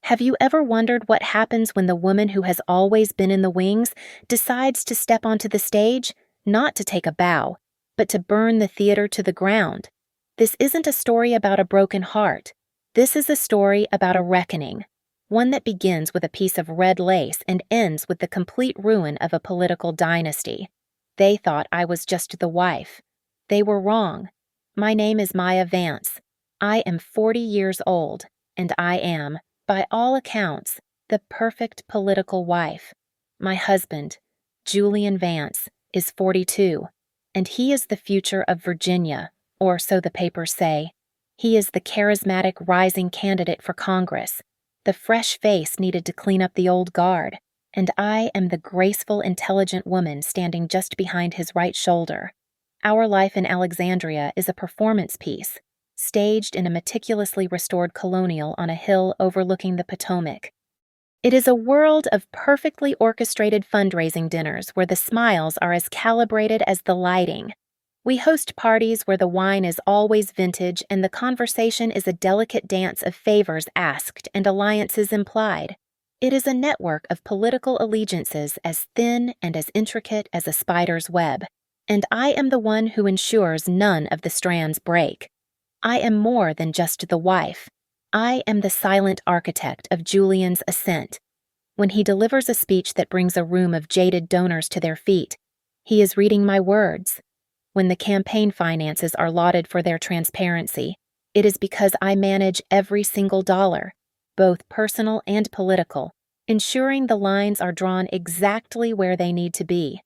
Have you ever wondered what happens when the woman who has always been in the wings decides to step onto the stage, not to take a bow, but to burn the theater to the ground? This isn't a story about a broken heart. This is a story about a reckoning, one that begins with a piece of red lace and ends with the complete ruin of a political dynasty. They thought I was just the wife. They were wrong. My name is Maya Vance. I am 40 years old, and I am, by all accounts, the perfect political wife. My husband, Julian Vance, is 42, and he is the future of Virginia, or so the papers say. He is the charismatic rising candidate for Congress, the fresh face needed to clean up the old guard, and I am the graceful, intelligent woman standing just behind his right shoulder. Our life in Alexandria is a performance piece, staged in a meticulously restored colonial on a hill overlooking the Potomac. It is a world of perfectly orchestrated fundraising dinners where the smiles are as calibrated as the lighting. We host parties where the wine is always vintage and the conversation is a delicate dance of favors asked and alliances implied. It is a network of political allegiances as thin and as intricate as a spider's web, and I am the one who ensures none of the strands break. I am more than just the wife. I am the silent architect of Julian's ascent. When he delivers a speech that brings a room of jaded donors to their feet, he is reading my words. When the campaign finances are lauded for their transparency, it is because I manage every single dollar, both personal and political, ensuring the lines are drawn exactly where they need to be.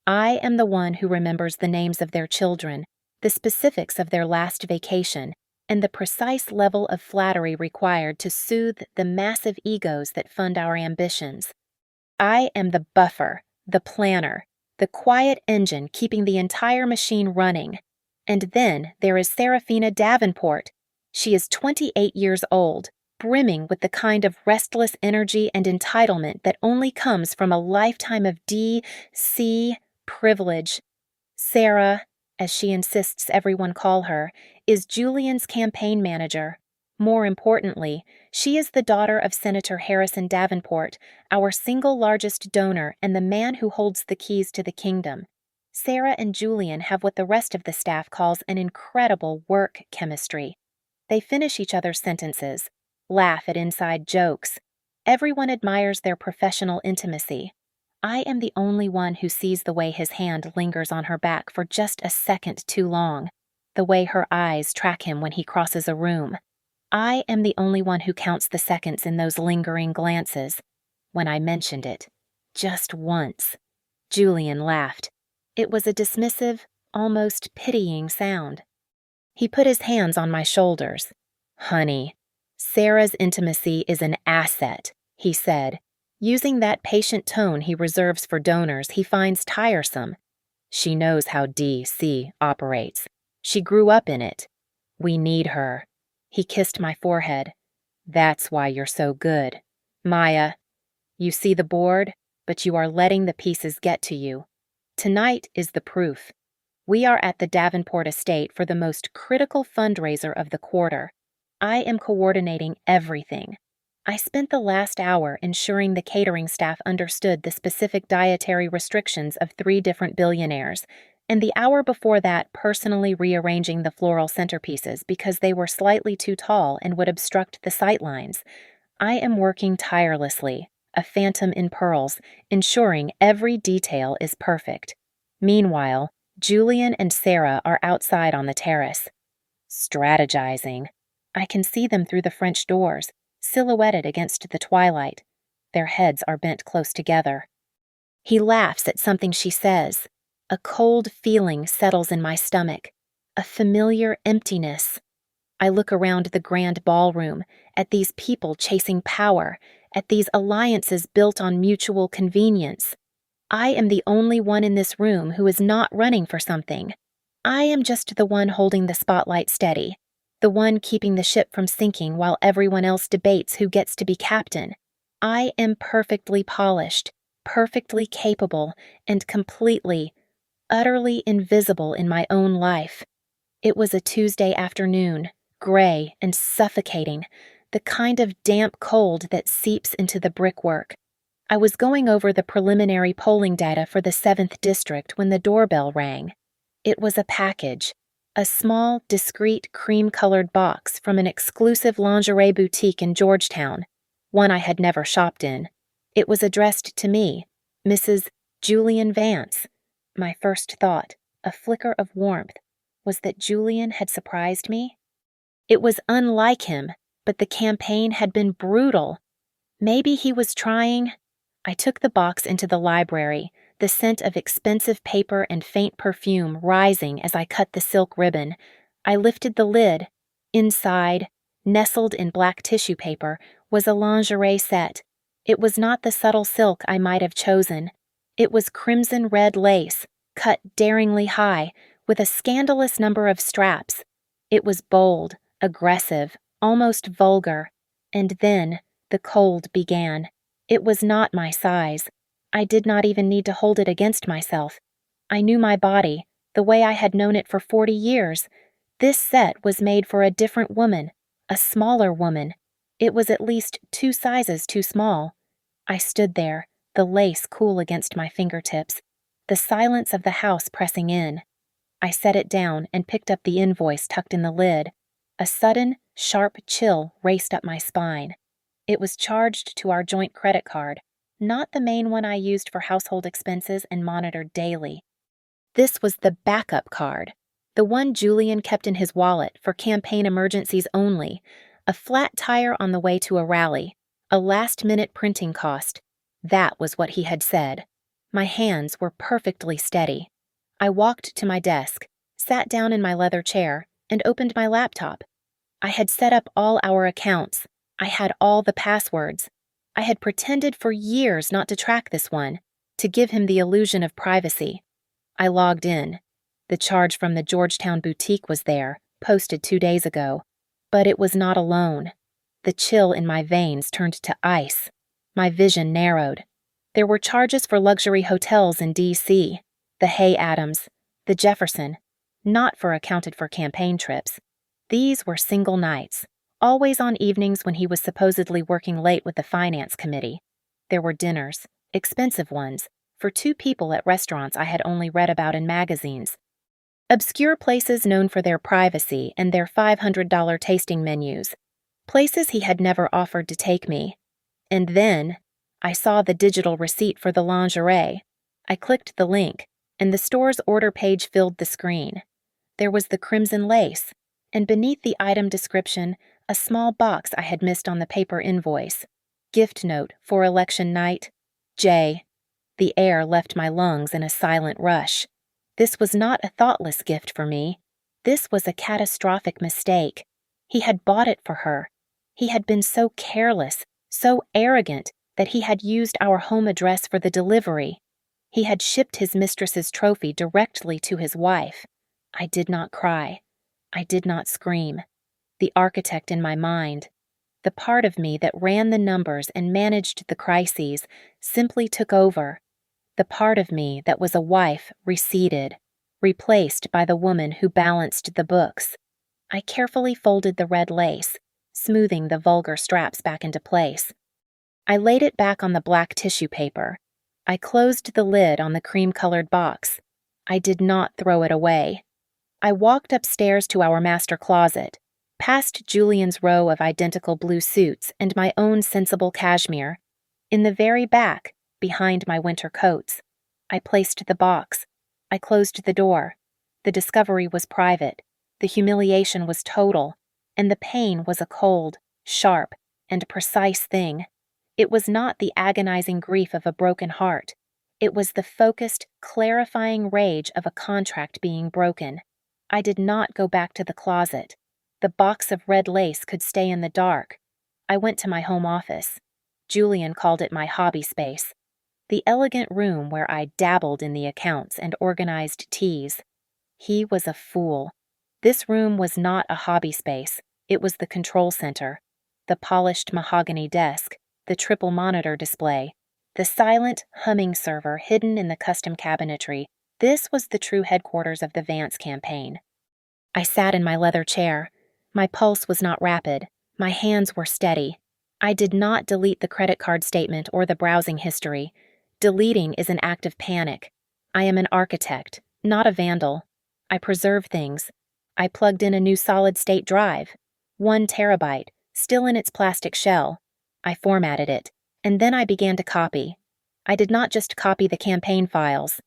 I am the one who remembers the names of their children, the specifics of their last vacation, and the precise level of flattery required to soothe the massive egos that fund our ambitions. I am the buffer, the planner, the quiet engine keeping the entire machine running. And then there is Serafina Davenport. She is 28 years old, brimming with the kind of restless energy and entitlement that only comes from a lifetime of D.C. privilege. Sarah, as she insists everyone call her, is Julian's campaign manager. More importantly, she is the daughter of Senator Harrison Davenport, our single largest donor and the man who holds the keys to the kingdom. Sarah and Julian have what the rest of the staff calls an incredible work chemistry. They finish each other's sentences, laugh at inside jokes. Everyone admires their professional intimacy. I am the only one who sees the way his hand lingers on her back for just a second too long, the way her eyes track him when he crosses a room. I am the only one who counts the seconds in those lingering glances. When I mentioned it, just once, Julian laughed. It was a dismissive, almost pitying sound. He put his hands on my shoulders. "Honey, Sarah's intimacy is an asset," he said, using that patient tone he reserves for donors he finds tiresome. "She knows how D.C. operates. She grew up in it. We need her." He kissed my forehead. "That's why you're so good. Maya, you see the board, but you are letting the pieces get to you. Tonight is the proof. We are at the Davenport estate for the most critical fundraiser of the quarter. I am coordinating everything. I spent the last hour ensuring the catering staff understood the specific dietary restrictions of 3 different billionaires, and the hour before that personally rearranging the floral centerpieces because they were slightly too tall and would obstruct the sightlines. I am working tirelessly, a phantom in pearls, ensuring every detail is perfect. Meanwhile, Julian and Sarah are outside on the terrace. Strategizing. I can see them through the French doors, silhouetted against the twilight. Their heads are bent close together. He laughs at something she says. A cold feeling settles in my stomach, a familiar emptiness. I look around the grand ballroom, at these people chasing power, at these alliances built on mutual convenience. I am the only one in this room who is not running for something. I am just the one holding the spotlight steady, the one keeping the ship from sinking while everyone else debates who gets to be captain. I am perfectly polished, perfectly capable, and completely, utterly invisible in my own life. It was a Tuesday afternoon, gray and suffocating, the kind of damp cold that seeps into the brickwork. I was going over the preliminary polling data for the 7th District when the doorbell rang. It was a package, a small, discreet cream-colored box from an exclusive lingerie boutique in Georgetown, one I had never shopped in. It was addressed to me, Mrs. Julian Vance. My first thought, a flicker of warmth, was that Julian had surprised me. It was unlike him, but the campaign had been brutal. Maybe he was trying. I took the box into the library, the scent of expensive paper and faint perfume rising as I cut the silk ribbon. I lifted the lid. Inside, nestled in black tissue paper, was a lingerie set. It was not the subtle silk I might have chosen. It was crimson red lace, cut daringly high, with a scandalous number of straps. It was bold, aggressive, almost vulgar. And then the cold began. It was not my size. I did not even need to hold it against myself. I knew my body, the way I had known it for 40 years. This set was made for a different woman, a smaller woman. It was at least 2 sizes too small. I stood there, the lace cool against my fingertips, the silence of the house pressing in. I set it down and picked up the invoice tucked in the lid. A sudden, sharp chill raced up my spine. It was charged to our joint credit card, not the main one I used for household expenses and monitored daily. This was the backup card, the one Julian kept in his wallet for campaign emergencies only, a flat tire on the way to a rally, a last-minute printing cost. That was what he had said. My hands were perfectly steady. I walked to my desk, sat down in my leather chair, and opened my laptop. I had set up all our accounts. I had all the passwords. I had pretended for years not to track this one, to give him the illusion of privacy. I logged in. The charge from the Georgetown boutique was there, posted 2 days ago. But it was not alone. The chill in my veins turned to ice. My vision narrowed. There were charges for luxury hotels in D.C., the Hay Adams, the Jefferson, not for accounted for campaign trips. These were single nights, always on evenings when he was supposedly working late with the finance committee. There were dinners, expensive ones, for 2 people at restaurants I had only read about in magazines. Obscure places known for their privacy and their $500 tasting menus. Places he had never offered to take me. And then, I saw the digital receipt for the lingerie. I clicked the link, and the store's order page filled the screen. There was the crimson lace, and beneath the item description, a small box I had missed on the paper invoice. Gift note for election night, J. The air left my lungs in a silent rush. This was not a thoughtless gift for me. This was a catastrophic mistake. He had bought it for her. He had been so careless, so arrogant, that he had used our home address for the delivery. He had shipped his mistress's trophy directly to his wife. I did not cry. I did not scream. The architect in my mind, the part of me that ran the numbers and managed the crises, simply took over. The part of me that was a wife receded, replaced by the woman who balanced the books. I carefully folded the red lace, smoothing the vulgar straps back into place. I laid it back on the black tissue paper. I closed the lid on the cream-colored box. I did not throw it away. I walked upstairs to our master closet, past Julian's row of identical blue suits and my own sensible cashmere. In the very back, behind my winter coats, I placed the box. I closed the door. The discovery was private. The humiliation was total, and the pain was a cold, sharp, and precise thing. It was not the agonizing grief of a broken heart. It was the focused, clarifying rage of a contract being broken. I did not go back to the closet. The box of red lace could stay in the dark. I went to my home office. Julian called it my hobby space. The elegant room where I dabbled in the accounts and organized teas. He was a fool. This room was not a hobby space. It was the control center. The polished mahogany desk, the triple monitor display, the silent, humming server hidden in the custom cabinetry. This was the true headquarters of the Vance campaign. I sat in my leather chair. My pulse was not rapid. My hands were steady. I did not delete the credit card statement or the browsing history. Deleting is an act of panic. I am an architect, not a vandal. I preserve things. I plugged in a new solid-state drive. 1 terabyte, still in its plastic shell. I formatted it, and then I began to copy. I did not just copy the campaign files.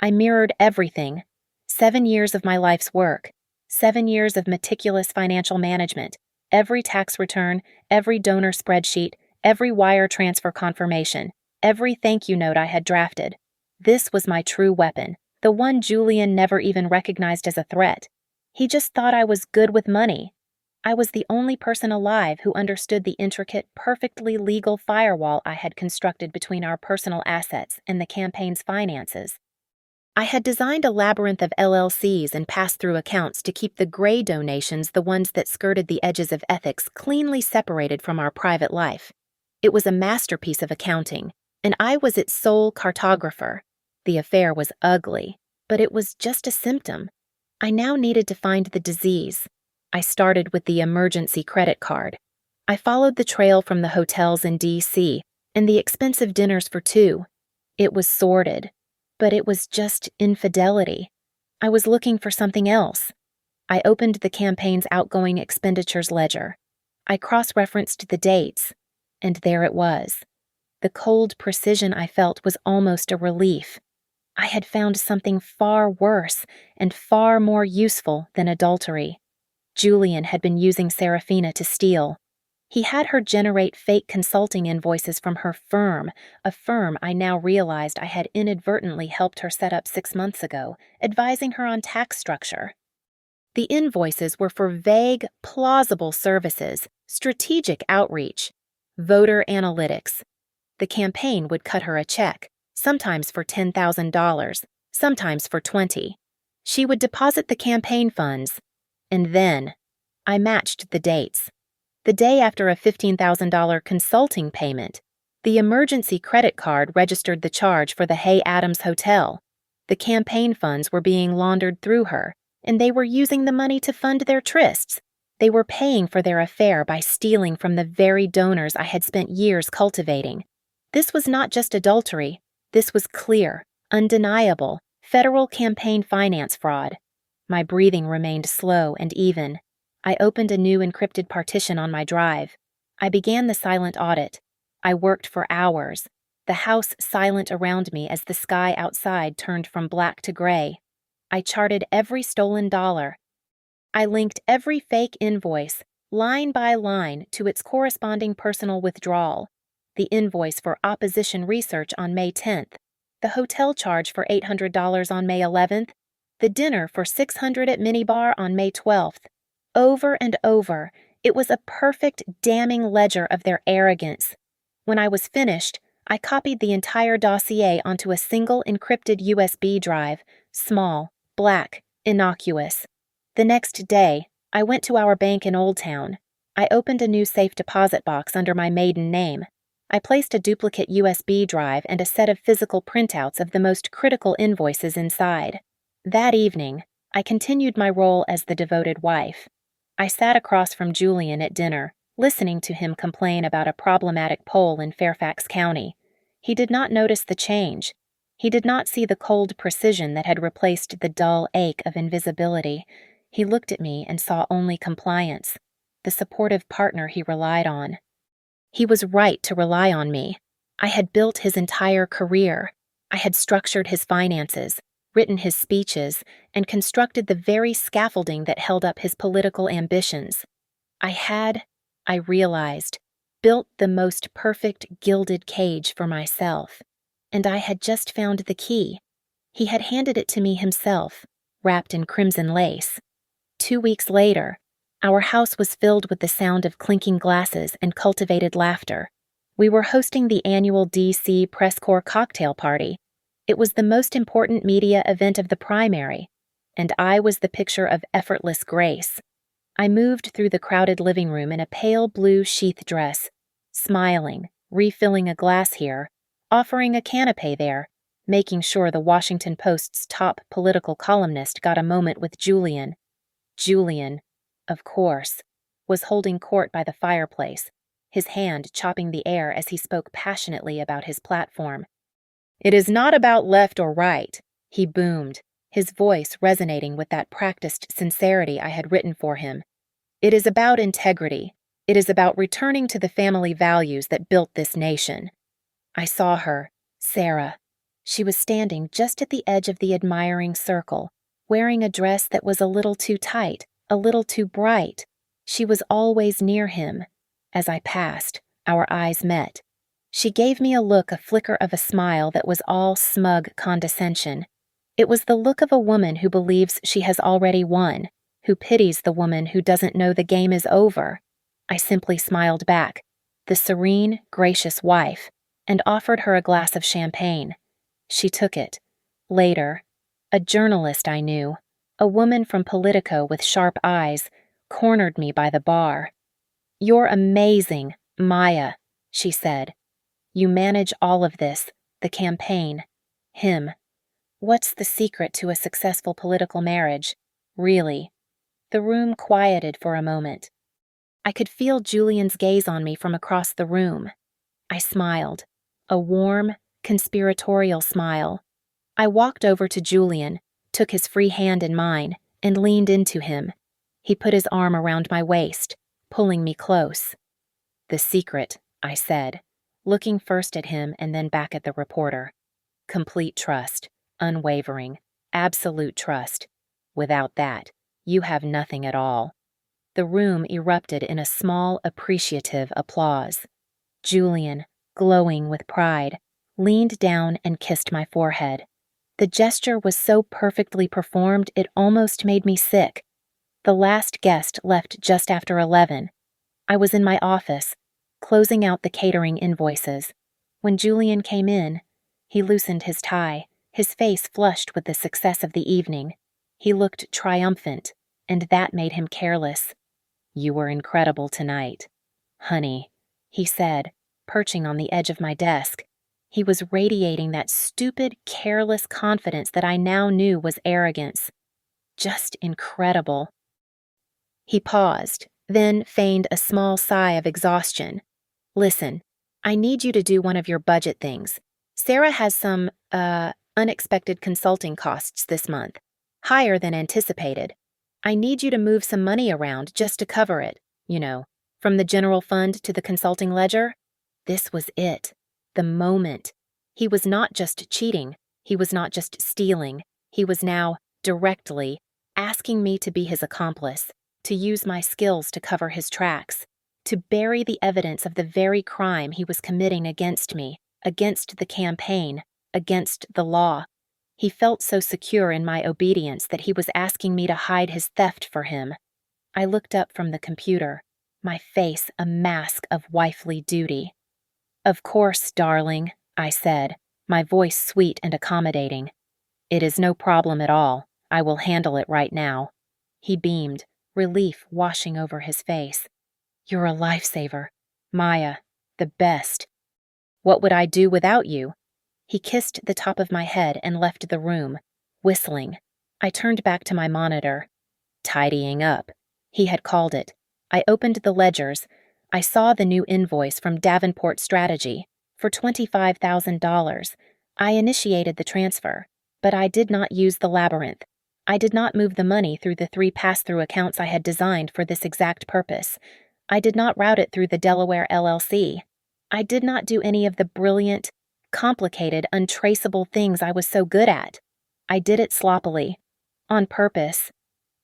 I mirrored everything. 7 years of my life's work. 7 years of meticulous financial management. Every tax return, every donor spreadsheet, every wire transfer confirmation, every thank you note I had drafted. This was my true weapon, the one Julian never even recognized as a threat. He just thought I was good with money. I was the only person alive who understood the intricate, perfectly legal firewall I had constructed between our personal assets and the campaign's finances. I had designed a labyrinth of LLCs and pass-through accounts to keep the gray donations, the ones that skirted the edges of ethics, cleanly separated from our private life. It was a masterpiece of accounting, and I was its sole cartographer. The affair was ugly, but it was just a symptom. I now needed to find the disease. I started with the emergency credit card. I followed the trail from the hotels in D.C. and the expensive dinners for two. It was sordid. But it was just infidelity. I was looking for something else. I opened the campaign's outgoing expenditures ledger. I cross-referenced the dates, and there it was. The cold precision I felt was almost a relief. I had found something far worse and far more useful than adultery. Julian had been using Serafina to steal. He had her generate fake consulting invoices from her firm, a firm I now realized I had inadvertently helped her set up 6 months ago, advising her on tax structure. The invoices were for vague, plausible services, strategic outreach, voter analytics. The campaign would cut her a check, sometimes for $10,000, sometimes for $20,000. She would deposit the campaign funds, and then I matched the dates. The day after a $15,000 consulting payment, the emergency credit card registered the charge for the Hay Adams Hotel. The campaign funds were being laundered through her, and they were using the money to fund their trysts. They were paying for their affair by stealing from the very donors I had spent years cultivating. This was not just adultery. This was clear, undeniable, federal campaign finance fraud. My breathing remained slow and even. I opened a new encrypted partition on my drive. I began the silent audit. I worked for hours, the house silent around me as the sky outside turned from black to gray. I charted every stolen dollar. I linked every fake invoice, line by line, to its corresponding personal withdrawal. The invoice for opposition research on May 10th, the hotel charge for $800 on May 11th, the dinner for $600 at Minibar on May 12th. Over and over, it was a perfect, damning ledger of their arrogance. When I was finished, I copied the entire dossier onto a single encrypted USB drive, small, black, innocuous. The next day, I went to our bank in Old Town. I opened a new safe deposit box under my maiden name. I placed a duplicate USB drive and a set of physical printouts of the most critical invoices inside. That evening, I continued my role as the devoted wife. I sat across from Julian at dinner, listening to him complain about a problematic poll in Fairfax County. He did not notice the change. He did not see the cold precision that had replaced the dull ache of invisibility. He looked at me and saw only compliance, the supportive partner he relied on. He was right to rely on me. I had built his entire career. I had structured his finances, written his speeches, and constructed the very scaffolding that held up his political ambitions. I realized, built the most perfect gilded cage for myself, and I had just found the key. He had handed it to me himself, wrapped in crimson lace. 2 weeks later, our house was filled with the sound of clinking glasses and cultivated laughter. We were hosting the annual D.C. Press Corps cocktail party. It was the most important media event of the primary, and I was the picture of effortless grace. I moved through the crowded living room in a pale blue sheath dress, smiling, refilling a glass here, offering a canapé there, making sure the Washington Post's top political columnist got a moment with Julian. Julian, of course, was holding court by the fireplace, his hand chopping the air as he spoke passionately about his platform. "It is not about left or right," he boomed, his voice resonating with that practiced sincerity I had written for him. "It is about integrity. It is about returning to the family values that built this nation." I saw her, Sarah. She was standing just at the edge of the admiring circle, wearing a dress that was a little too tight, a little too bright. She was always near him. As I passed, our eyes met. She gave me a flicker of a smile that was all smug condescension. It was the look of a woman who believes she has already won, who pities the woman who doesn't know the game is over. I simply smiled back, the serene, gracious wife, and offered her a glass of champagne. She took it. Later, a journalist I knew, a woman from Politico with sharp eyes, cornered me by the bar. "You're amazing, Maya," she said. "You manage all of this, the campaign, him. What's the secret to a successful political marriage, really?" The room quieted for a moment. I could feel Julian's gaze on me from across the room. I smiled, a warm, conspiratorial smile. I walked over to Julian, took his free hand in mine, and leaned into him. He put his arm around my waist, pulling me close. "The secret," I said, looking first at him and then back at the reporter. "Complete trust, unwavering, absolute trust. Without that, you have nothing at all." The room erupted in a small, appreciative applause. Julian, glowing with pride, leaned down and kissed my forehead. The gesture was so perfectly performed it almost made me sick. The last guest left just after 11. I was in my office, closing out the catering invoices. When Julian came in, he loosened his tie, his face flushed with the success of the evening. He looked triumphant, and that made him careless. "You were incredible tonight. Honey," he said, perching on the edge of my desk. He was radiating that stupid, careless confidence that I now knew was arrogance. Just incredible. He paused, then feigned a small sigh of exhaustion. "Listen, I need you to do one of your budget things. Sarah has some, unexpected consulting costs this month, higher than anticipated. I need you to move some money around just to cover it, from the general fund to the consulting ledger." This was it, the moment. He was not just cheating, he was not just stealing, he was now, directly, asking me to be his accomplice, to use my skills to cover his tracks, to bury the evidence of the very crime he was committing against me, against the campaign, against the law. He felt so secure in my obedience that he was asking me to hide his theft for him. I looked up from the computer, my face a mask of wifely duty. "Of course, darling," I said, my voice sweet and accommodating. "It is no problem at all. I will handle it right now." He beamed, relief washing over his face. "You're a lifesaver. Maya, the best. What would I do without you?" He kissed the top of my head and left the room, whistling. I turned back to my monitor. "Tidying up," he had called it. I opened the ledgers. I saw the new invoice from Davenport Strategy for $25,000. I initiated the transfer, but I did not use the labyrinth. I did not move the money through the 3 pass-through accounts I had designed for this exact purpose. I did not route it through the Delaware LLC. I did not do any of the brilliant, complicated, untraceable things I was so good at. I did it sloppily, on purpose.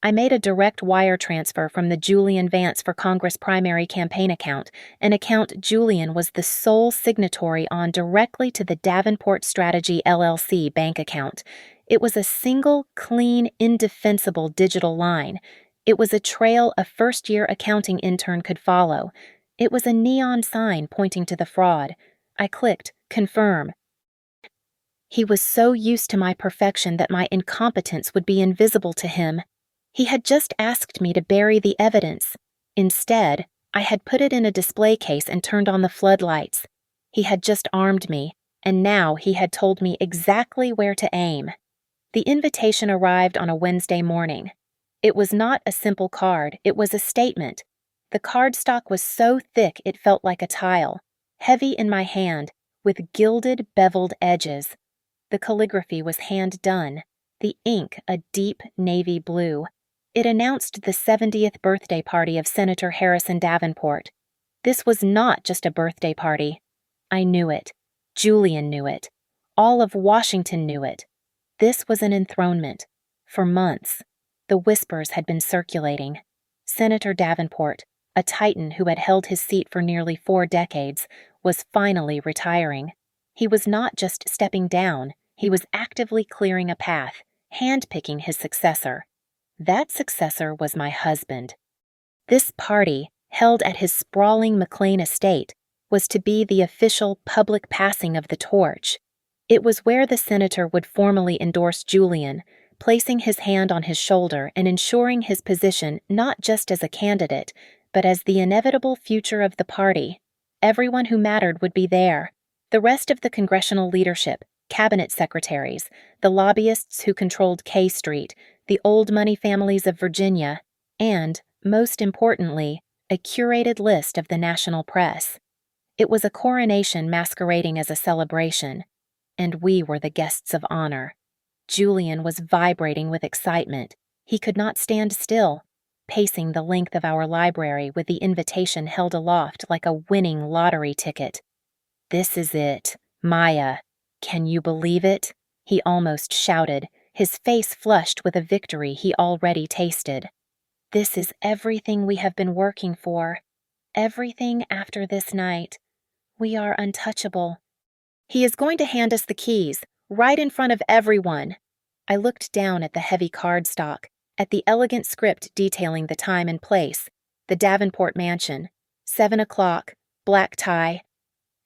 I made a direct wire transfer from the Julian Vance for Congress primary campaign account, an account Julian was the sole signatory on, directly to the Davenport Strategy LLC bank account. It was a single, clean, indefensible digital line. It was a trail a first-year accounting intern could follow. It was a neon sign pointing to the fraud. I clicked, confirm. He was so used to my perfection that my incompetence would be invisible to him. He had just asked me to bury the evidence. Instead, I had put it in a display case and turned on the floodlights. He had just armed me, and now he had told me exactly where to aim. The invitation arrived on a Wednesday morning. It was not a simple card, it was a statement. The cardstock was so thick it felt like a tile, heavy in my hand, with gilded, beveled edges. The calligraphy was hand-done, the ink a deep navy blue. It announced the 70th birthday party of Senator Harrison Davenport. This was not just a birthday party. I knew it. Julian knew it. All of Washington knew it. This was an enthronement. For months, the whispers had been circulating. Senator Davenport, a titan who had held his seat for nearly 4 decades, was finally retiring. He was not just stepping down, he was actively clearing a path, handpicking his successor. That successor was my husband. This party, held at his sprawling McLean estate, was to be the official public passing of the torch. It was where the senator would formally endorse Julian, placing his hand on his shoulder and ensuring his position not just as a candidate, but as the inevitable future of the party. Everyone who mattered would be there. The rest of the congressional leadership, cabinet secretaries, the lobbyists who controlled K Street, the old money families of Virginia, and, most importantly, a curated list of the national press. It was a coronation masquerading as a celebration, and we were the guests of honor. Julian was vibrating with excitement. He could not stand still, pacing the length of our library with the invitation held aloft like a winning lottery ticket. "This is it, Maya. Can you believe it?" he almost shouted, his face flushed with a victory he already tasted. "This is everything we have been working for. Everything after this night. We are untouchable. He is going to hand us the keys, right in front of everyone." I looked down at the heavy cardstock, at the elegant script detailing the time and place, the Davenport Mansion, 7 o'clock, black tie.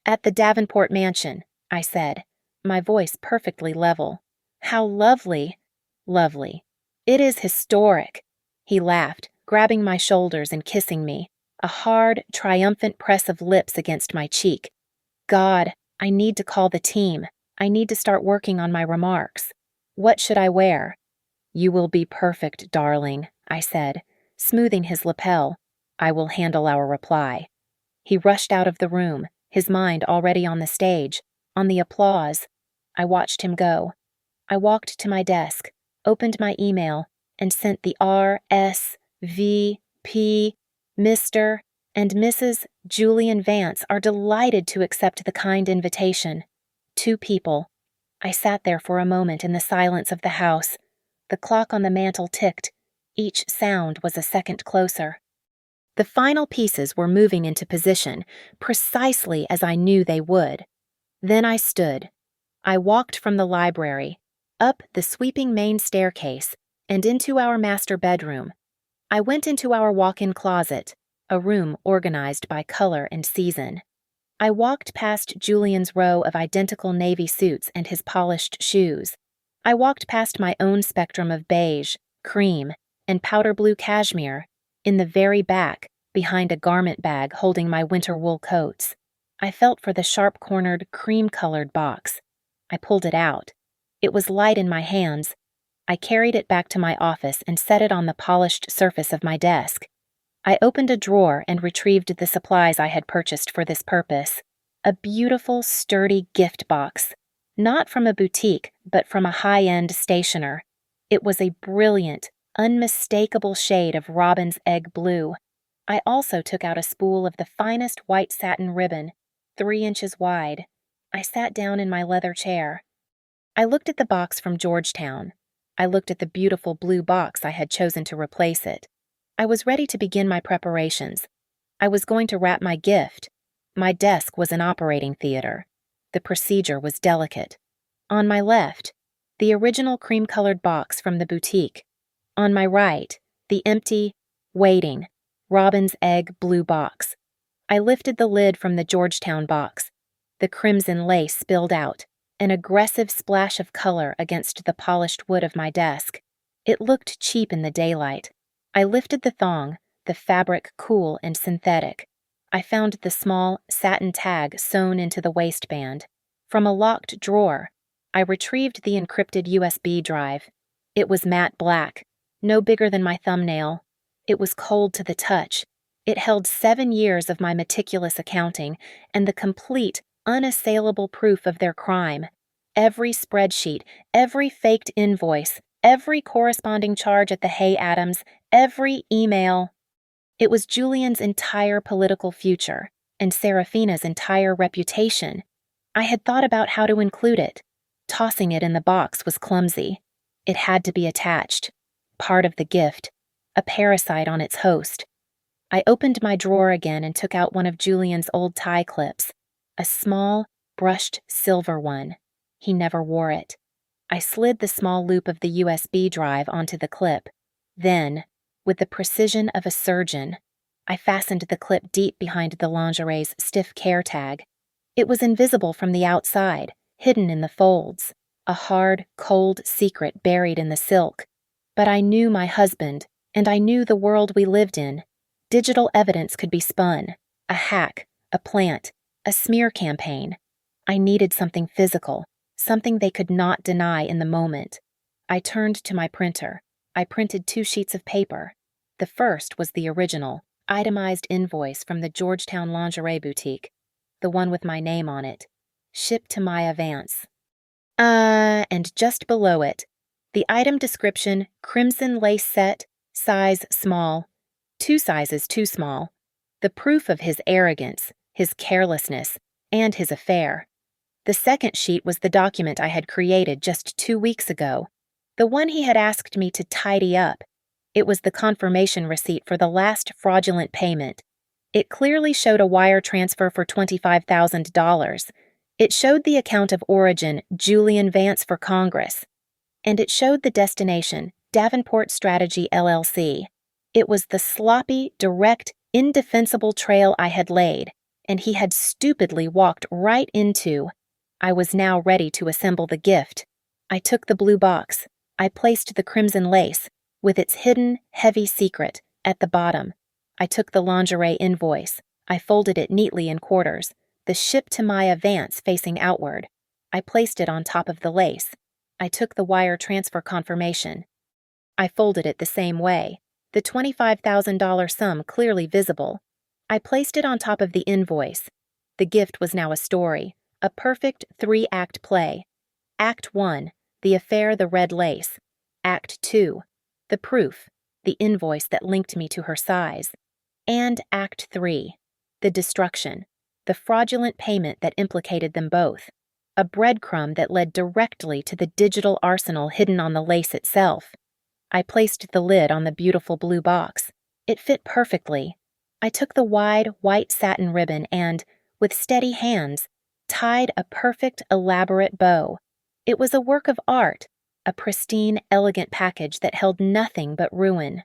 "At the Davenport Mansion," I said, my voice perfectly level. "How lovely." "Lovely. It is historic." He laughed, grabbing my shoulders and kissing me, a hard, triumphant press of lips against my cheek. "God, I need to call the team. I need to start working on my remarks. What should I wear?" "You will be perfect, darling," I said, smoothing his lapel. "I will handle our reply." He rushed out of the room, his mind already on the stage, on the applause. I watched him go. I walked to my desk, opened my email, and sent the R.S.V.P. Mr. and Mrs. Julian Vance are delighted to accept the kind invitation. 2 people. I sat there for a moment in the silence of the house. The clock on the mantel ticked. Each sound was a second closer. The final pieces were moving into position, precisely as I knew they would. Then I stood. I walked from the library, up the sweeping main staircase, and into our master bedroom. I went into our walk-in closet, a room organized by color and season. I walked past Julian's row of identical navy suits and his polished shoes. I walked past my own spectrum of beige, cream, and powder blue cashmere, in the very back, behind a garment bag holding my winter wool coats. I felt for the sharp-cornered, cream-colored box. I pulled it out. It was light in my hands. I carried it back to my office and set it on the polished surface of my desk. I opened a drawer and retrieved the supplies I had purchased for this purpose. A beautiful, sturdy gift box. Not from a boutique, but from a high-end stationer. It was a brilliant, unmistakable shade of robin's egg blue. I also took out a spool of the finest white satin ribbon, 3 inches wide. I sat down in my leather chair. I looked at the box from Georgetown. I looked at the beautiful blue box I had chosen to replace it. I was ready to begin my preparations. I was going to wrap my gift. My desk was an operating theater. The procedure was delicate. On my left, the original cream-colored box from the boutique. On my right, the empty, waiting, robin's egg blue box. I lifted the lid from the Georgetown box. The crimson lace spilled out, an aggressive splash of color against the polished wood of my desk. It looked cheap in the daylight. I lifted the thong, the fabric cool and synthetic. I found the small satin tag sewn into the waistband. From a locked drawer, I retrieved the encrypted USB drive. It was matte black, no bigger than my thumbnail. It was cold to the touch. It held 7 years of my meticulous accounting and the complete, unassailable proof of their crime. Every spreadsheet, every faked invoice, every corresponding charge at the Hay Adams, every email. It was Julian's entire political future and Seraphina's entire reputation. I had thought about how to include it. Tossing it in the box was clumsy. It had to be attached. Part of the gift. A parasite on its host. I opened my drawer again and took out one of Julian's old tie clips. A small, brushed silver one. He never wore it. I slid the small loop of the USB drive onto the clip. Then, with the precision of a surgeon, I fastened the clip deep behind the lingerie's stiff care tag. It was invisible from the outside, hidden in the folds, a hard, cold secret buried in the silk. But I knew my husband, and I knew the world we lived in. Digital evidence could be spun, a hack, a plant, a smear campaign. I needed something physical, something they could not deny in the moment. I turned to my printer. I printed 2 sheets of paper. The first was the original, itemized invoice from the Georgetown lingerie boutique, the one with my name on it. Shipped to Maya Vance. And just below it, the item description, crimson lace set, size small. 2 sizes too small. The proof of his arrogance, his carelessness, and his affair. The second sheet was the document I had created just 2 weeks ago, the one he had asked me to tidy up. It was the confirmation receipt for the last fraudulent payment. It clearly showed a wire transfer for $25,000. It showed the account of origin, Julian Vance for Congress. And it showed the destination, Davenport Strategy LLC. It was the sloppy, direct, indefensible trail I had laid, and he had stupidly walked right into. I was now ready to assemble the gift. I took the blue box. I placed the crimson lace, with its hidden, heavy secret, at the bottom. I took the lingerie invoice. I folded it neatly in quarters, the ship to Maya Vance facing outward. I placed it on top of the lace. I took the wire transfer confirmation. I folded it the same way, the $25,000 sum clearly visible. I placed it on top of the invoice. The gift was now a story, a perfect 3-act play. Act 1, the affair, the red lace. Act 2, the proof, the invoice that linked me to her size. And Act 3, the destruction, the fraudulent payment that implicated them both. A breadcrumb that led directly to the digital arsenal hidden on the lace itself. I placed the lid on the beautiful blue box. It fit perfectly. I took the wide, white satin ribbon and, with steady hands, tied a perfect, elaborate bow. It was a work of art, a pristine, elegant package that held nothing but ruin.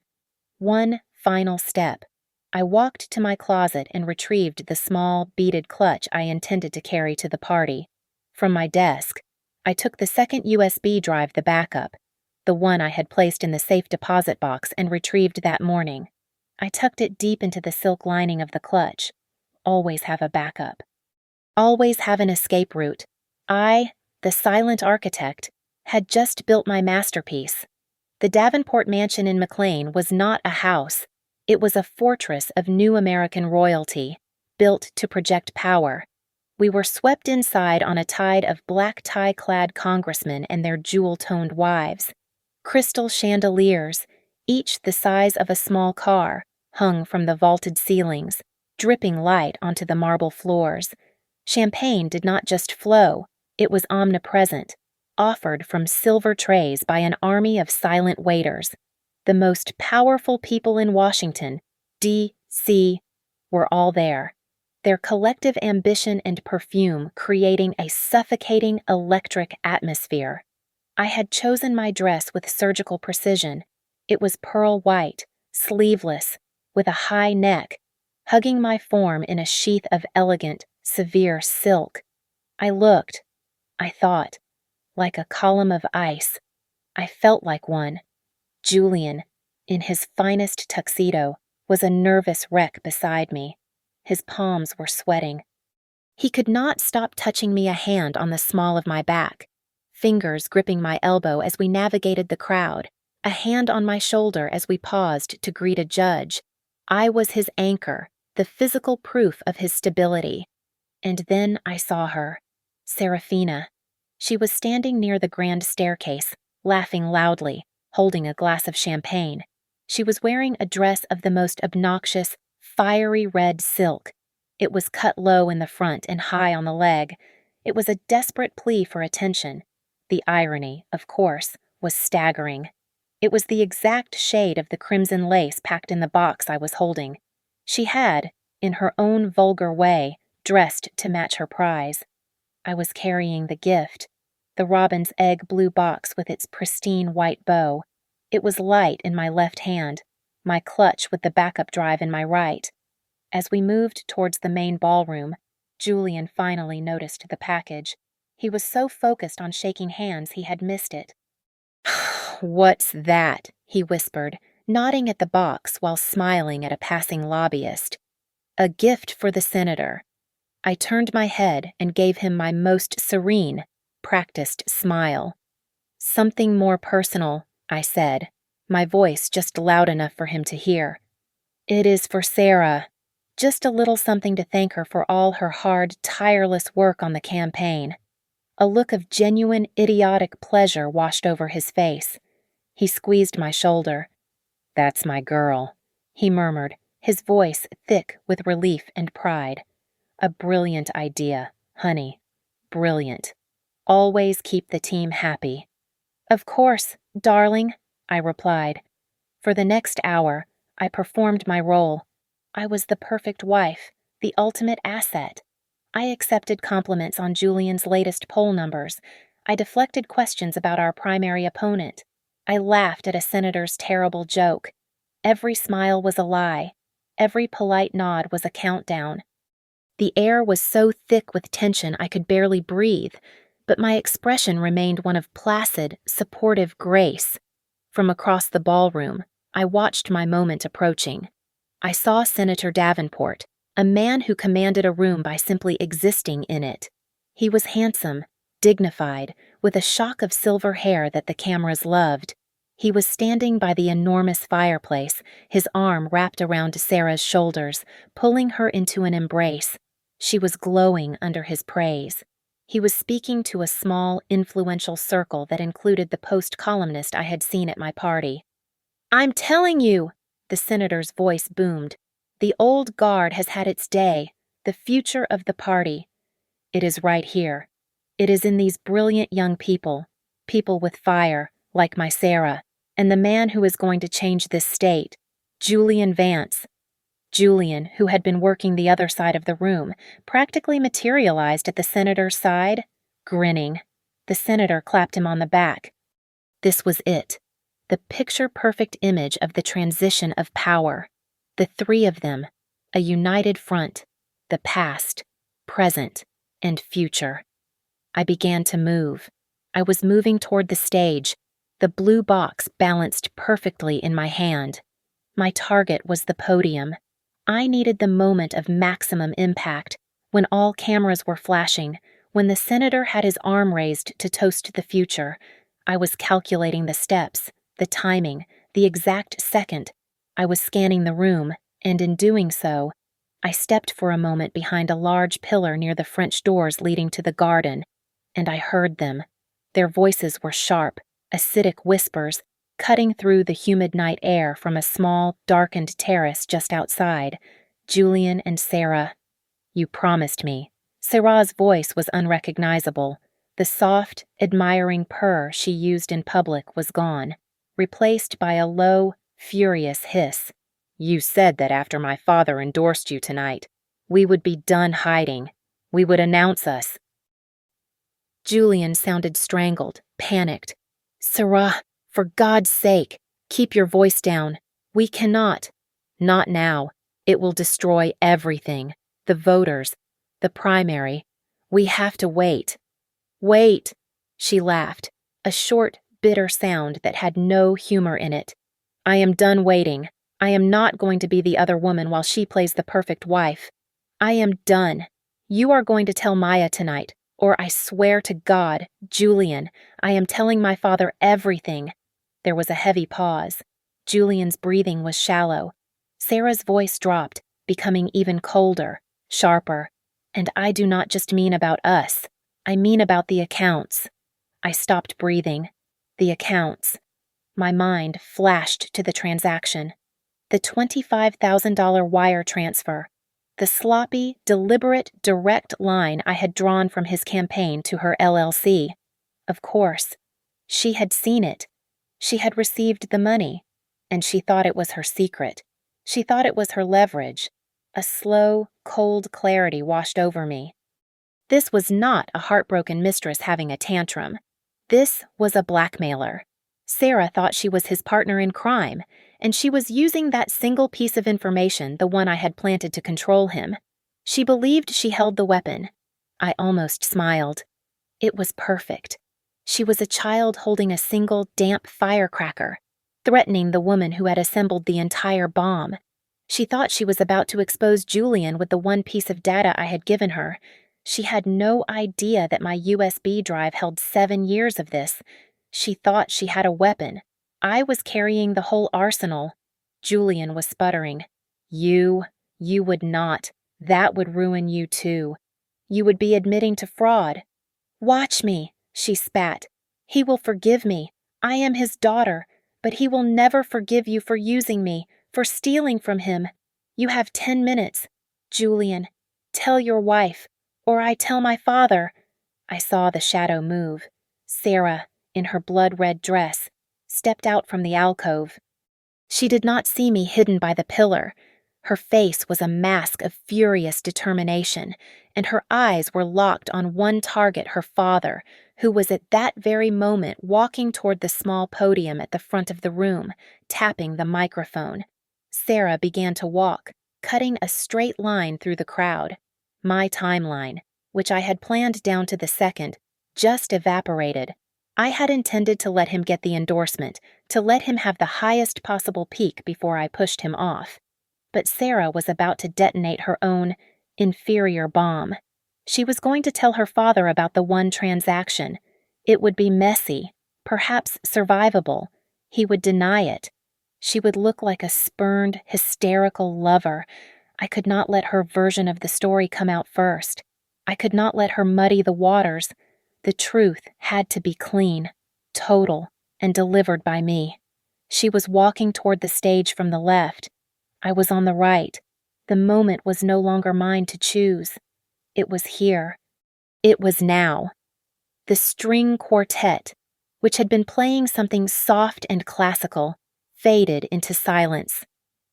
One final step. I walked to my closet and retrieved the small, beaded clutch I intended to carry to the party. From my desk, I took the second USB drive, the backup, the one I had placed in the safe deposit box and retrieved that morning. I tucked it deep into the silk lining of the clutch. Always have a backup. Always have an escape route. I, the silent architect, had just built my masterpiece. The Davenport mansion in McLean was not a house. It was a fortress of new American royalty, built to project power. We were swept inside on a tide of black tie-clad congressmen and their jewel-toned wives. Crystal chandeliers, each the size of a small car, hung from the vaulted ceilings, dripping light onto the marble floors. Champagne did not just flow, it was omnipresent, offered from silver trays by an army of silent waiters. The most powerful people in Washington, D.C., were all there, their collective ambition and perfume creating a suffocating electric atmosphere. I had chosen my dress with surgical precision. It was pearl white, sleeveless, with a high neck, hugging my form in a sheath of elegant, severe silk. I looked, I thought, like a column of ice. I felt like one. Julian, in his finest tuxedo, was a nervous wreck beside me. His palms were sweating. He could not stop touching me, a hand on the small of my back, fingers gripping my elbow as we navigated the crowd, a hand on my shoulder as we paused to greet a judge. I was his anchor, the physical proof of his stability. And then I saw her, Serafina. She was standing near the grand staircase, laughing loudly, holding a glass of champagne. She was wearing a dress of the most obnoxious, fiery red silk. It was cut low in the front and high on the leg. It was a desperate plea for attention. The irony, of course, was staggering. It was the exact shade of the crimson lace packed in the box I was holding. She had, in her own vulgar way, dressed to match her prize. I was carrying the gift, the robin's egg blue box with its pristine white bow. It was light in my left hand, my clutch with the backup drive in my right. As we moved towards the main ballroom, Julian finally noticed the package. He was so focused on shaking hands he had missed it. "What's that?" he whispered, nodding at the box while smiling at a passing lobbyist. "A gift for the senator." I turned my head and gave him my most serene, practiced smile. "Something more personal," I said, my voice just loud enough for him to hear. "It is for Sarah. Just a little something to thank her for all her hard, tireless work on the campaign." A look of genuine, idiotic pleasure washed over his face. He squeezed my shoulder. "That's my girl," he murmured, his voice thick with relief and pride. "A brilliant idea, honey. Brilliant. Always keep the team happy." "Of course, darling," I replied. For the next hour, I performed my role. I was the perfect wife, the ultimate asset. I accepted compliments on Julian's latest poll numbers. I deflected questions about our primary opponent. I laughed at a senator's terrible joke. Every smile was a lie. Every polite nod was a countdown. The air was so thick with tension I could barely breathe, but my expression remained one of placid, supportive grace. From across the ballroom, I watched my moment approaching. I saw Senator Davenport, a man who commanded a room by simply existing in it. He was handsome, dignified, with a shock of silver hair that the cameras loved. He was standing by the enormous fireplace, his arm wrapped around Sarah's shoulders, pulling her into an embrace. She was glowing under his praise. He was speaking to a small, influential circle that included the Post columnist I had seen at my party. "I'm telling you," the senator's voice boomed, "the old guard has had its day, the future of the party. It is right here. It is in these brilliant young people, people with fire, like my Sarah, and the man who is going to change this state, Julian Vance." Julian, who had been working the other side of the room, practically materialized at the senator's side, grinning. The senator clapped him on the back. This was it, the picture-perfect image of the transition of power. The three of them, a united front, the past, present, and future. I began to move. I was moving toward the stage, the blue box balanced perfectly in my hand. My target was the podium. I needed the moment of maximum impact, when all cameras were flashing, when the senator had his arm raised to toast the future. I was calculating the steps, the timing, the exact second. I was scanning the room, and in doing so, I stepped for a moment behind a large pillar near the French doors leading to the garden, and I heard them. Their voices were sharp, acidic whispers, cutting through the humid night air from a small, darkened terrace just outside. Julian and Sarah. "You promised me." Sarah's voice was unrecognizable. The soft, admiring purr she used in public was gone, replaced by a low, furious hiss. "You said that after my father endorsed you tonight, we would be done hiding. We would announce us." Julian sounded strangled, panicked. "Sarah, for God's sake, keep your voice down. We cannot." "Not now. It will destroy everything. The voters, the primary. We have to wait." "Wait," she laughed, a short, bitter sound that had no humor in it. "I am done waiting. I am not going to be the other woman while she plays the perfect wife. I am done. You are going to tell Maya tonight, or I swear to God, Julian, I am telling my father everything." There was a heavy pause. Julian's breathing was shallow. Sarah's voice dropped, becoming even colder, sharper. And I do not just mean about us. I mean about the accounts. I stopped breathing. The accounts. My mind flashed to the transaction. The $25,000 wire transfer. The sloppy, deliberate, direct line I had drawn from his campaign to her LLC. Of course. She had seen it. She had received the money. And she thought it was her secret. She thought it was her leverage. A slow, cold clarity washed over me. This was not a heartbroken mistress having a tantrum. This was a blackmailer. Sarah thought she was his partner in crime, and she was using that single piece of information, the one I had planted to control him. She believed she held the weapon. I almost smiled. It was perfect. She was a child holding a single damp firecracker, threatening the woman who had assembled the entire bomb. She thought she was about to expose Julian with the one piece of data I had given her. She had no idea that my USB drive held 7 years of this. She thought she had a weapon. I was carrying the whole arsenal. Julian was sputtering. You would not. That would ruin you too. You would be admitting to fraud. Watch me, she spat. He will forgive me. I am his daughter, but he will never forgive you for using me, for stealing from him. You have 10 minutes. Julian, tell your wife, or I tell my father. I saw the shadow move. Sarah, in her blood-red dress, stepped out from the alcove. She did not see me hidden by the pillar. Her face was a mask of furious determination, and her eyes were locked on one target, her father, who was at that very moment walking toward the small podium at the front of the room, tapping the microphone. Sarah began to walk, cutting a straight line through the crowd. My timeline, which I had planned down to the second, just evaporated. I had intended to let him get the endorsement, to let him have the highest possible peak before I pushed him off. But Sarah was about to detonate her own inferior bomb. She was going to tell her father about the one transaction. It would be messy, perhaps survivable. He would deny it. She would look like a spurned, hysterical lover. I could not let her version of the story come out first. I could not let her muddy the waters. The truth had to be clean, total, and delivered by me. She was walking toward the stage from the left. I was on the right. The moment was no longer mine to choose. It was here. It was now. The string quartet, which had been playing something soft and classical, faded into silence.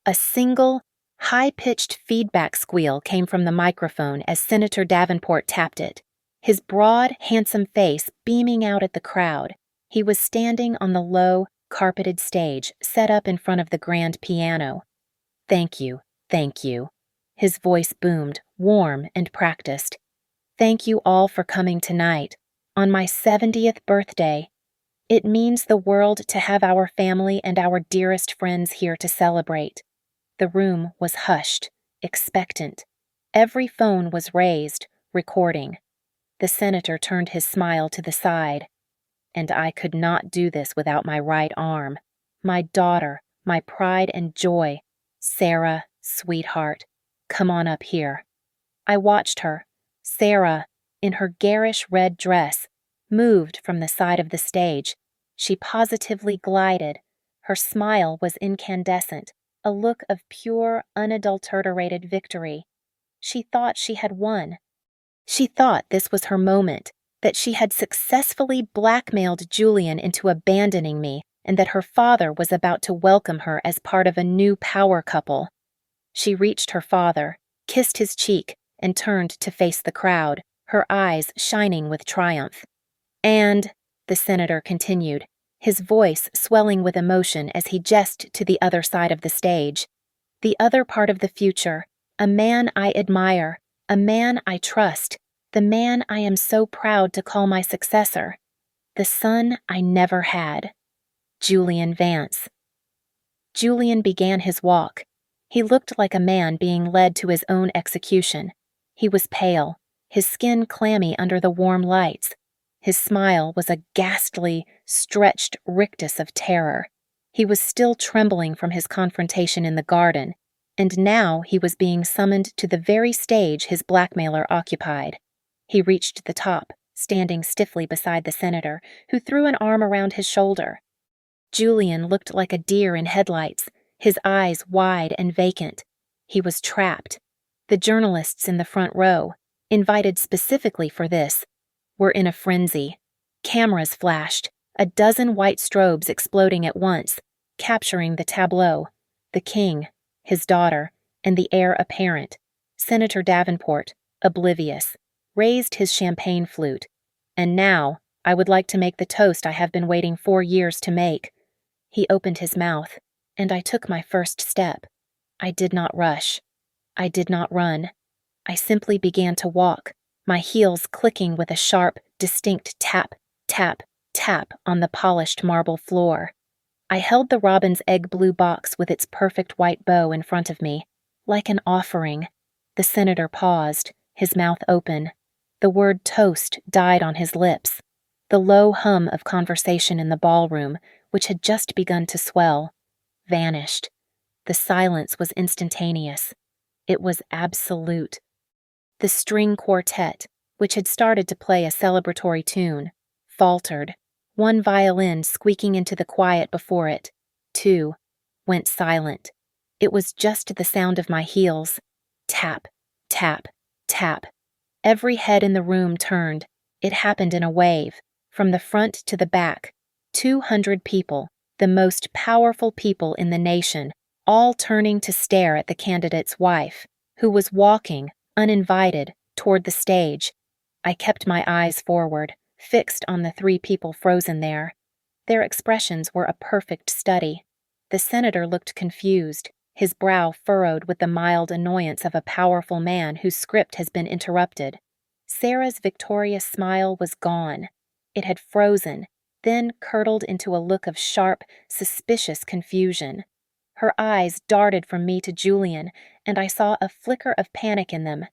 A single, high-pitched feedback squeal came from the microphone as Senator Davenport tapped it. His broad, handsome face beaming out at the crowd. He was standing on the low, carpeted stage set up in front of the grand piano. Thank you, thank you. His voice boomed, warm and practiced. Thank you all for coming tonight, on my 70th birthday. It means the world to have our family and our dearest friends here to celebrate. The room was hushed, expectant. Every phone was raised, recording. The senator turned his smile to the side. And I could not do this without my right arm. My daughter, my pride and joy. Sarah, sweetheart, come on up here. I watched her. Sarah, in her garish red dress, moved from the side of the stage. She positively glided. Her smile was incandescent, a look of pure, unadulterated victory. She thought she had won. She thought this was her moment, that she had successfully blackmailed Julian into abandoning me, and that her father was about to welcome her as part of a new power couple. She reached her father, kissed his cheek, and turned to face the crowd, her eyes shining with triumph. And, the senator continued, his voice swelling with emotion as he gestured to the other side of the stage, the other part of the future, a man I admire, a man I trust, the man I am so proud to call my successor, the son I never had, Julian Vance. Julian began his walk. He looked like a man being led to his own execution. He was pale, his skin clammy under the warm lights. His smile was a ghastly, stretched rictus of terror. He was still trembling from his confrontation in the garden. and now he was being summoned to the very stage his blackmailer occupied. He reached the top, standing stiffly beside the senator, who threw an arm around his shoulder. Julian looked like a deer in headlights, his eyes wide and vacant. He was trapped. The journalists in the front row, invited specifically for this, were in a frenzy. Cameras flashed, a dozen white strobes exploding at once, capturing the tableau, the king, his daughter, and the heir apparent. Senator Davenport, oblivious, raised his champagne flute. And now, I would like to make the toast I have been waiting 4 years to make. He opened his mouth, and I took my first step. I did not rush. I did not run. I simply began to walk, my heels clicking with a sharp, distinct tap, tap, tap on the polished marble floor. I held the robin's egg blue box with its perfect white bow in front of me, like an offering. The senator paused, his mouth open. The word toast died on his lips. The low hum of conversation in the ballroom, which had just begun to swell, vanished. The silence was instantaneous. It was absolute. The string quartet, which had started to play a celebratory tune, faltered, one violin squeaking into the quiet before it. 2 went silent. It was just the sound of my heels. Tap, tap, tap. Every head in the room turned. It happened in a wave, from the front to the back. 200 people, the most powerful people in the nation, all turning to stare at the candidate's wife, who was walking, uninvited, toward the stage. I kept my eyes forward, fixed on the 3 people frozen there. Their expressions were a perfect study. The senator looked confused, his brow furrowed with the mild annoyance of a powerful man whose script has been interrupted. Sarah's victorious smile was gone. It had frozen, then curdled into a look of sharp, suspicious confusion. Her eyes darted from me to Julian, and I saw a flicker of panic in them.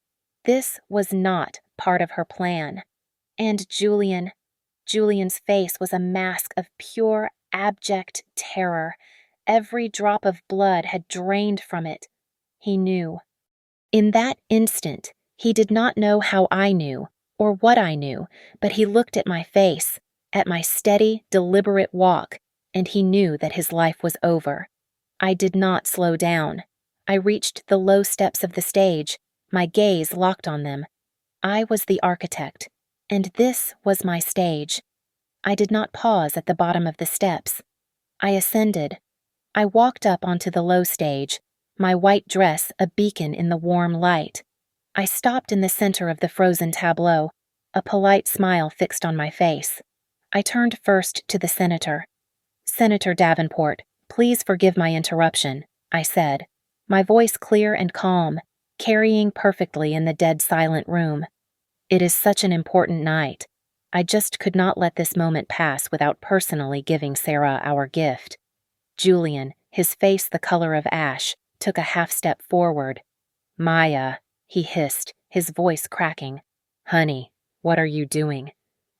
This was not part of her plan. And Julian's face was a mask of pure, abject terror. Every drop of blood had drained from it. He knew. In that instant, he did not know how I knew, or what I knew, but he looked at my face, at my steady, deliberate walk, and he knew that his life was over. I did not slow down. I reached the low steps of the stage, my gaze locked on them. I was the architect, and this was my stage. I did not pause at the bottom of the steps. I ascended. I walked up onto the low stage, my white dress a beacon in the warm light. I stopped in the center of the frozen tableau, a polite smile fixed on my face. I turned first to the senator. "Senator Davenport, please forgive my interruption," I said, my voice clear and calm, carrying perfectly in the dead silent room. "It is such an important night. I just could not let this moment pass without personally giving Sarah our gift." Julian, his face the color of ash, took a half-step forward. "Maya," he hissed, his voice cracking. "Honey, what are you doing?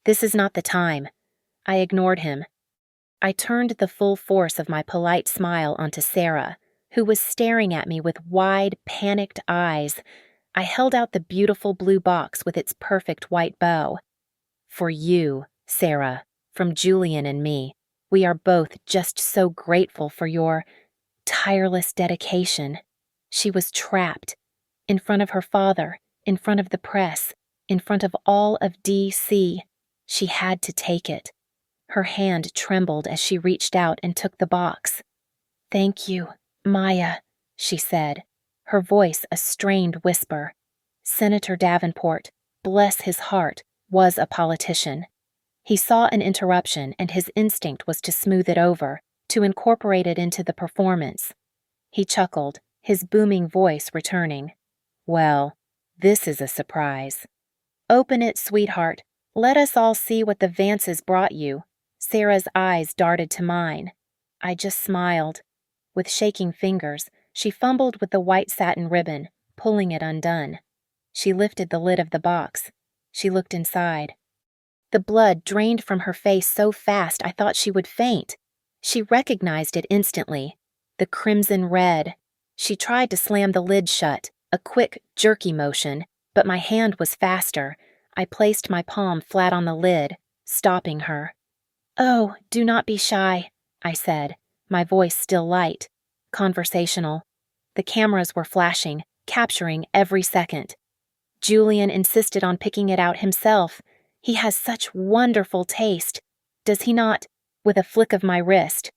This is not the time." I ignored him. I turned the full force of my polite smile onto Sarah, who was staring at me with wide, panicked eyes. I held out the beautiful blue box with its perfect white bow. "For you, Sarah, from Julian and me. We are both just so grateful for your tireless dedication." She was trapped. In front of her father, in front of the press, in front of all of D.C. She had to take it. Her hand trembled as she reached out and took the box. "Thank you, Maya," she said, her voice a strained whisper. Senator Davenport, bless his heart, was a politician. He saw an interruption and his instinct was to smooth it over, to incorporate it into the performance. He chuckled, his booming voice returning. "Well, this is a surprise." "Open it, sweetheart. Let us all see what the Vances brought you." Sarah's eyes darted to mine. I just smiled. With shaking fingers, she fumbled with the white satin ribbon, pulling it undone. She lifted the lid of the box. She looked inside. The blood drained from her face so fast I thought she would faint. She recognized it instantly. The crimson red. She tried to slam the lid shut, a quick, jerky motion, but my hand was faster. I placed my palm flat on the lid, stopping her. "Oh, do not be shy," I said, my voice still light, conversational. The cameras were flashing, capturing every second. Julian insisted on picking it out himself. He has such wonderful taste. Does he not? With a flick of my wrist.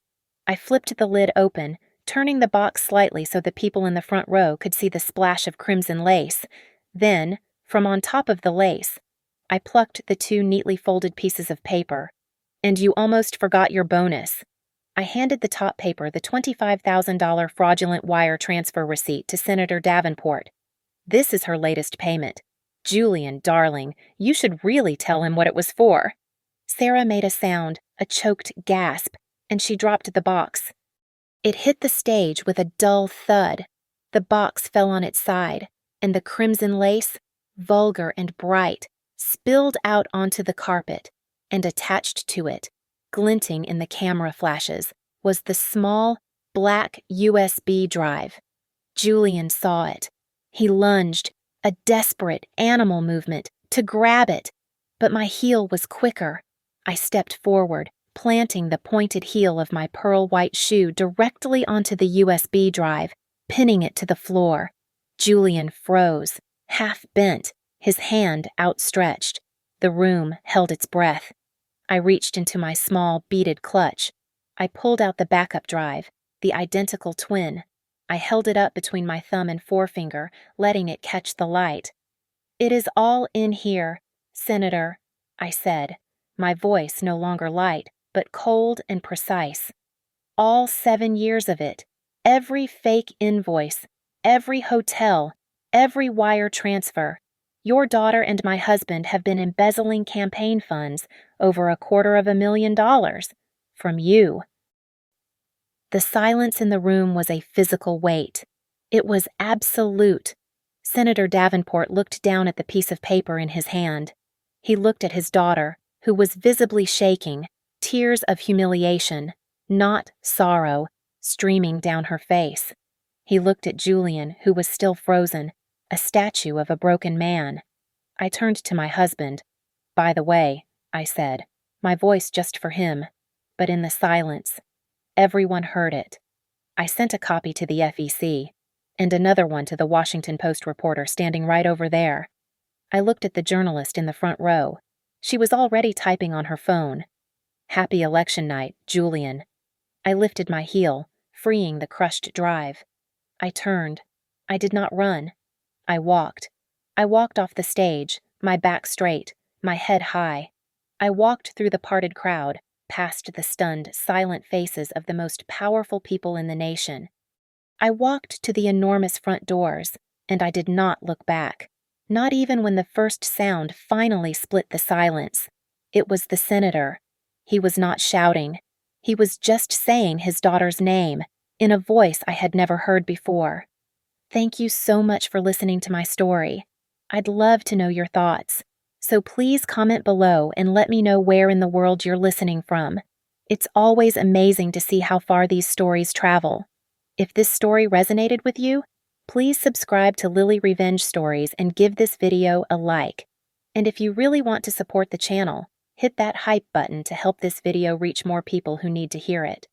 I flipped the lid open, turning the box slightly so the people in the front row could see the splash of crimson lace. Then, from on top of the lace, I plucked the two neatly folded pieces of paper. "And you almost forgot your bonus." I handed the top paper, the $25,000 fraudulent wire transfer receipt, to Senator Davenport. "This is her latest payment. Julian, darling, you should really tell him what it was for." Sarah made a sound, a choked gasp, and she dropped the box. It hit the stage with a dull thud. The box fell on its side, and the crimson lace, vulgar and bright, spilled out onto the carpet, and attached to it, glinting in the camera flashes, was the small, black USB drive. Julian saw it. He lunged, a desperate animal movement, to grab it, but my heel was quicker. I stepped forward, planting the pointed heel of my pearl-white shoe directly onto the USB drive, pinning it to the floor. Julian froze, half bent, his hand outstretched. The room held its breath. I reached into my small, beaded clutch. I pulled out the backup drive, the identical twin. I held it up between my thumb and forefinger, letting it catch the light. "It is all in here, Senator," I said, my voice no longer light, but cold and precise. "All 7 years of it, every fake invoice, every hotel, every wire transfer. Your daughter and my husband have been embezzling campaign funds, over $250,000, from you." The silence in the room was a physical weight. It was absolute. Senator Davenport looked down at the piece of paper in his hand. He looked at his daughter, who was visibly shaking, tears of humiliation, not sorrow, streaming down her face. He looked at Julian, who was still frozen, a statue of a broken man. I turned to my husband. "By the way," I said, my voice just for him, but in the silence. Everyone heard it. I sent a copy to the FEC, and another one to the Washington Post reporter standing right over there. I looked at the journalist in the front row. She was already typing on her phone. "Happy election night, Julian." I lifted my heel, freeing the crushed drive. I turned. I did not run. I walked. I walked off the stage, my back straight, my head high. I walked through the parted crowd, past the stunned, silent faces of the most powerful people in the nation. I walked to the enormous front doors, and I did not look back, not even when the first sound finally split the silence. It was the senator. He was not shouting. He was just saying his daughter's name, in a voice I had never heard before. "Thank you so much for listening to my story. I'd love to know your thoughts. So please comment below and let me know where in the world you're listening from. It's always amazing to see how far these stories travel. If this story resonated with you, please subscribe to Lily Revenge Stories and give this video a like. And if you really want to support the channel, hit that hype button to help this video reach more people who need to hear it.